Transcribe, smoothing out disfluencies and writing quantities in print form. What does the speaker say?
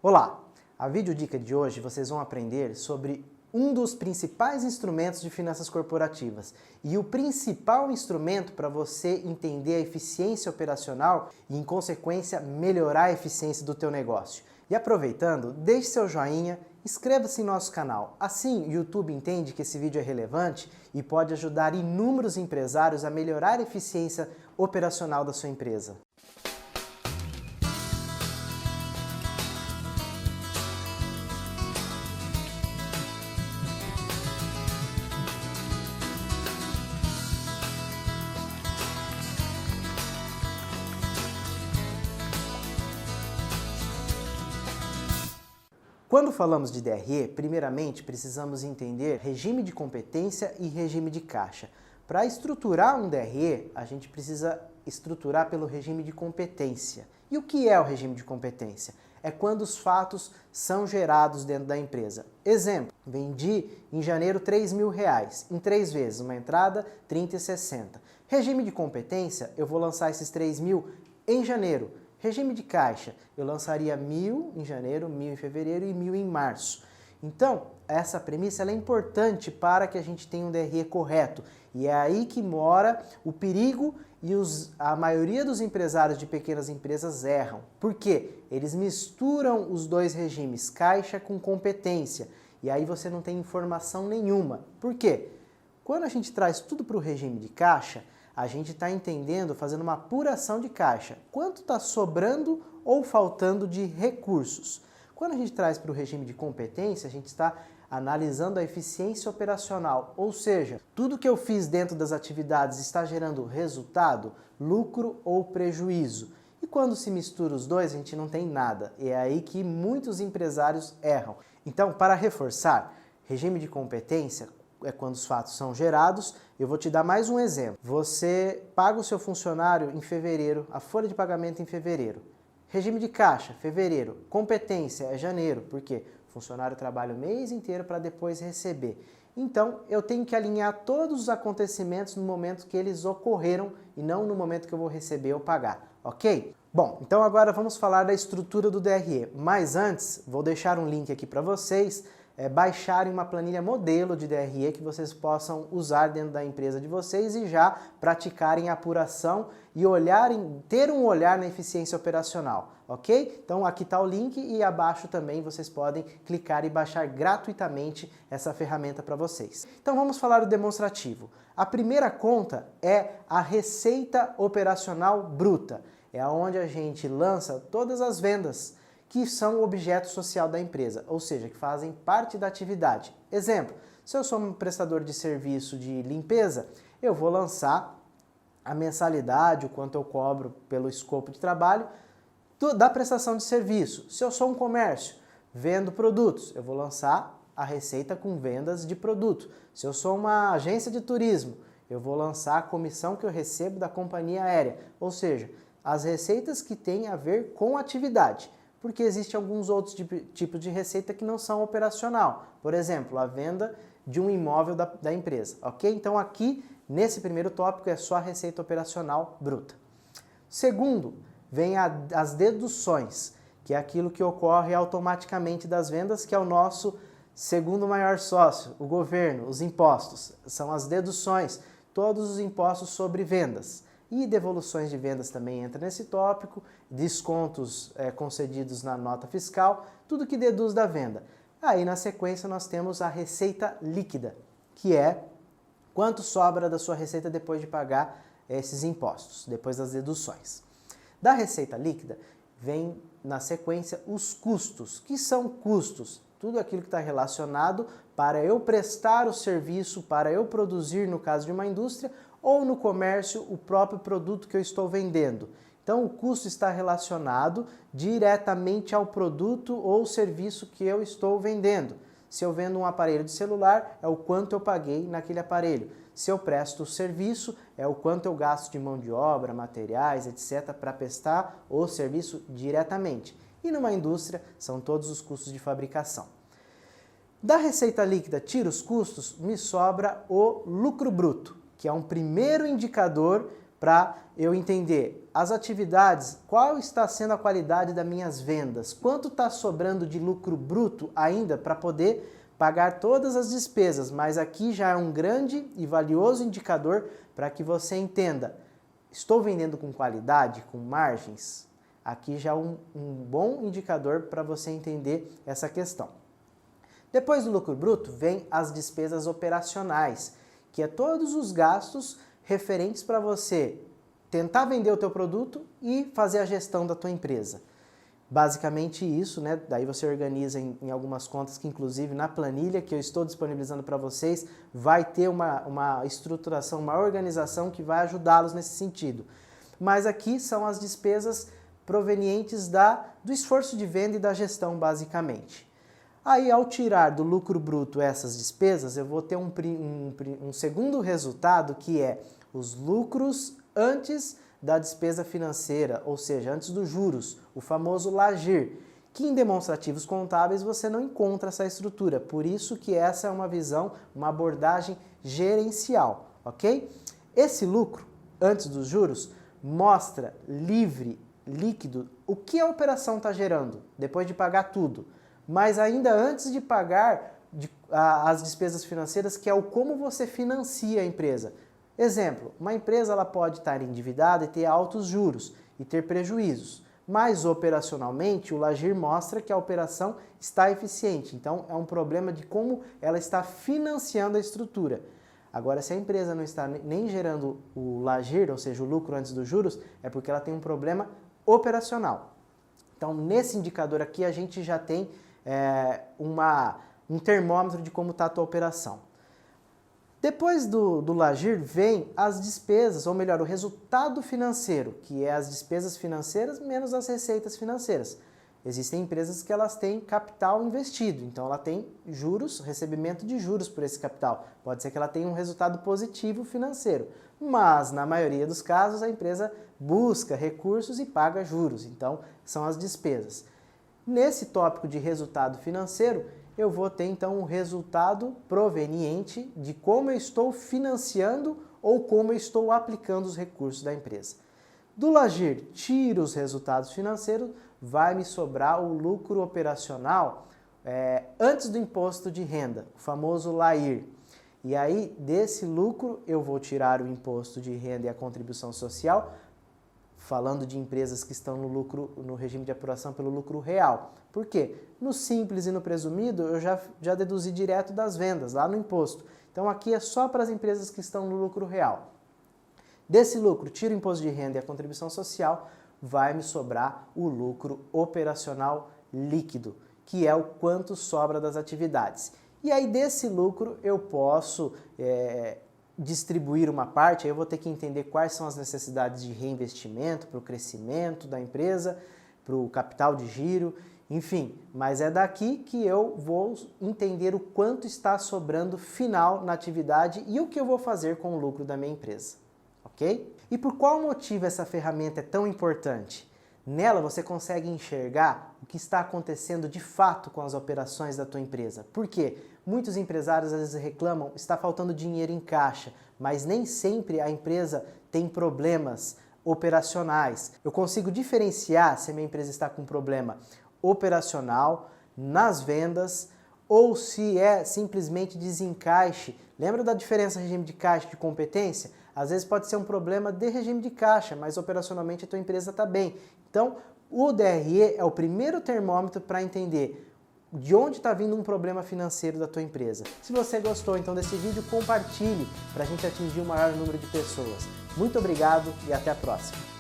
Olá! A videodica de hoje vocês vão aprender sobre um dos principais instrumentos de finanças corporativas e o principal instrumento para você entender a eficiência operacional e, em consequência, melhorar a eficiência do teu negócio. E aproveitando, deixe seu joinha, inscreva-se em nosso canal. Assim, o YouTube entende que esse vídeo é relevante e pode ajudar inúmeros empresários a melhorar a eficiência operacional da sua empresa. Quando falamos de DRE, primeiramente precisamos entender regime de competência e regime de caixa. Para estruturar um DRE, a gente precisa estruturar pelo regime de competência. E o que é o regime de competência? É quando os fatos são gerados dentro da empresa. Exemplo, vendi em janeiro R$3.000, em 3 vezes, uma entrada 30 e 60. Regime de competência, eu vou lançar esses 3.000 em janeiro. Regime de caixa, eu lançaria 1.000 em janeiro, 1.000 em fevereiro e 1.000 em março. Então, essa premissa ela é importante para que a gente tenha um DRE correto. E é aí que mora o perigo e a maioria dos empresários de pequenas empresas erram. Por quê? Eles misturam os dois regimes, caixa com competência. E aí você não tem informação nenhuma. Por quê? Quando a gente traz tudo para o regime de caixa, a gente está entendendo, fazendo uma apuração de caixa. Quanto está sobrando ou faltando de recursos? Quando a gente traz para o regime de competência, a gente está analisando a eficiência operacional, ou seja, tudo que eu fiz dentro das atividades está gerando resultado, lucro ou prejuízo. E quando se mistura os dois, a gente não tem nada. E é aí que muitos empresários erram. Então, para reforçar, regime de competência é quando os fatos são gerados. Eu vou te dar mais um exemplo. Você paga o seu funcionário em fevereiro, a folha de pagamento em fevereiro. Regime de caixa, fevereiro. Competência é janeiro, porque o funcionário trabalha o mês inteiro para depois receber. Então, eu tenho que alinhar todos os acontecimentos no momento que eles ocorreram e não no momento que eu vou receber ou pagar, ok? Bom, então agora vamos falar da estrutura do DRE. Mas antes, vou deixar um link aqui para vocês baixarem uma planilha modelo de DRE que vocês possam usar dentro da empresa de vocês e já praticarem a apuração e ter um olhar na eficiência operacional, ok? Então aqui está o link e abaixo também vocês podem clicar e baixar gratuitamente essa ferramenta para vocês. Então vamos falar do demonstrativo. A primeira conta é a receita operacional bruta. É onde a gente lança todas as vendas que são o objeto social da empresa, ou seja, que fazem parte da atividade. Exemplo, se eu sou um prestador de serviço de limpeza, eu vou lançar a mensalidade, o quanto eu cobro pelo escopo de trabalho da prestação de serviço. Se eu sou um comércio, vendo produtos, eu vou lançar a receita com vendas de produto. Se eu sou uma agência de turismo, eu vou lançar a comissão que eu recebo da companhia aérea, ou seja, as receitas que têm a ver com atividade. Porque existem alguns outros tipos de receita que não são operacional. Por exemplo, a venda de um imóvel da empresa, ok? Então aqui, nesse primeiro tópico, é só a receita operacional bruta. Segundo, vem as deduções, que é aquilo que ocorre automaticamente das vendas, que é o nosso segundo maior sócio, o governo, os impostos. São as deduções, todos os impostos sobre vendas. E devoluções de vendas também entra nesse tópico, descontos concedidos na nota fiscal, tudo que deduz da venda. Aí na sequência nós temos a receita líquida, que é quanto sobra da sua receita depois de pagar esses impostos, depois das deduções. Da receita líquida vem na sequência os custos, que são custos, tudo aquilo que está relacionado para eu prestar o serviço, para eu produzir, no caso de uma indústria, ou no comércio, o próprio produto que eu estou vendendo. Então, o custo está relacionado diretamente ao produto ou serviço que eu estou vendendo. Se eu vendo um aparelho de celular, é o quanto eu paguei naquele aparelho. Se eu presto o serviço, é o quanto eu gasto de mão de obra, materiais, etc., para prestar o serviço diretamente. E numa indústria, são todos os custos de fabricação. Da receita líquida, tira os custos, me sobra o lucro bruto, que é um primeiro indicador para eu entender as atividades, qual está sendo a qualidade das minhas vendas? Quanto está sobrando de lucro bruto ainda para poder pagar todas as despesas? Mas aqui já é um grande e valioso indicador para que você entenda, estou vendendo com qualidade, com margens? Aqui já é um bom indicador para você entender essa questão. Depois do lucro bruto, vem as despesas operacionais, que é todos os gastos referentes para você tentar vender o teu produto e fazer a gestão da tua empresa. Basicamente isso, né? Daí você organiza em algumas contas que, inclusive, na planilha que eu estou disponibilizando para vocês, vai ter uma estruturação, uma organização que vai ajudá-los nesse sentido. Mas aqui são as despesas provenientes do esforço de venda e da gestão, basicamente. Aí, ao tirar do lucro bruto essas despesas, eu vou ter um segundo resultado, que é os lucros antes da despesa financeira, ou seja, antes dos juros, o famoso LAGIR, que em demonstrativos contábeis você não encontra essa estrutura. Por isso que essa é uma visão, uma abordagem gerencial, ok? Esse lucro antes dos juros mostra livre, líquido, o que a operação está gerando, depois de pagar tudo. Mas ainda antes de pagar as despesas financeiras, que é o como você financia a empresa. Exemplo, uma empresa ela pode estar endividada e ter altos juros e ter prejuízos, mas operacionalmente o LAGIR mostra que a operação está eficiente. Então é um problema de como ela está financiando a estrutura. Agora, se a empresa não está nem gerando o LAGIR, ou seja, o lucro antes dos juros, é porque ela tem um problema operacional. Então, nesse indicador aqui, a gente já tem um termômetro de como está a tua operação. Depois do LAGIR vem as despesas, ou melhor, o resultado financeiro, que é as despesas financeiras menos as receitas financeiras. Existem empresas que elas têm capital investido, então ela tem juros, recebimento de juros por esse capital. Pode ser que ela tenha um resultado positivo financeiro, mas na maioria dos casos a empresa busca recursos e paga juros, então são as despesas. Nesse tópico de resultado financeiro, eu vou ter então um resultado proveniente de como eu estou financiando ou como eu estou aplicando os recursos da empresa. Do LAGIR, tiro os resultados financeiros, vai me sobrar o lucro operacional antes do imposto de renda, o famoso LAIR. E aí, desse lucro, eu vou tirar o imposto de renda e a contribuição social, falando de empresas que estão no regime de apuração pelo lucro real. Por quê? No simples e no presumido, eu já deduzi direto das vendas, lá no imposto. Então aqui é só para as empresas que estão no lucro real. Desse lucro, tiro o imposto de renda e a contribuição social, vai me sobrar o lucro operacional líquido, que é o quanto sobra das atividades. E aí desse lucro eu posso distribuir uma parte, aí eu vou ter que entender quais são as necessidades de reinvestimento para o crescimento da empresa, para o capital de giro, enfim, mas é daqui que eu vou entender o quanto está sobrando final na atividade e o que eu vou fazer com o lucro da minha empresa, ok? E por qual motivo essa ferramenta é tão importante? Nela você consegue enxergar o que está acontecendo de fato com as operações da tua empresa. Por quê? Muitos empresários às vezes reclamam, está faltando dinheiro em caixa, mas nem sempre a empresa tem problemas operacionais. Eu consigo diferenciar se a minha empresa está com problema operacional, nas vendas, ou se é simplesmente desencaixe. Lembra da diferença regime de caixa e de competência? Às vezes pode ser um problema de regime de caixa, mas operacionalmente a tua empresa está bem. Então, o DRE é o primeiro termômetro para entender de onde está vindo um problema financeiro da tua empresa. Se você gostou então desse vídeo, compartilhe para a gente atingir o maior número de pessoas. Muito obrigado e até a próxima.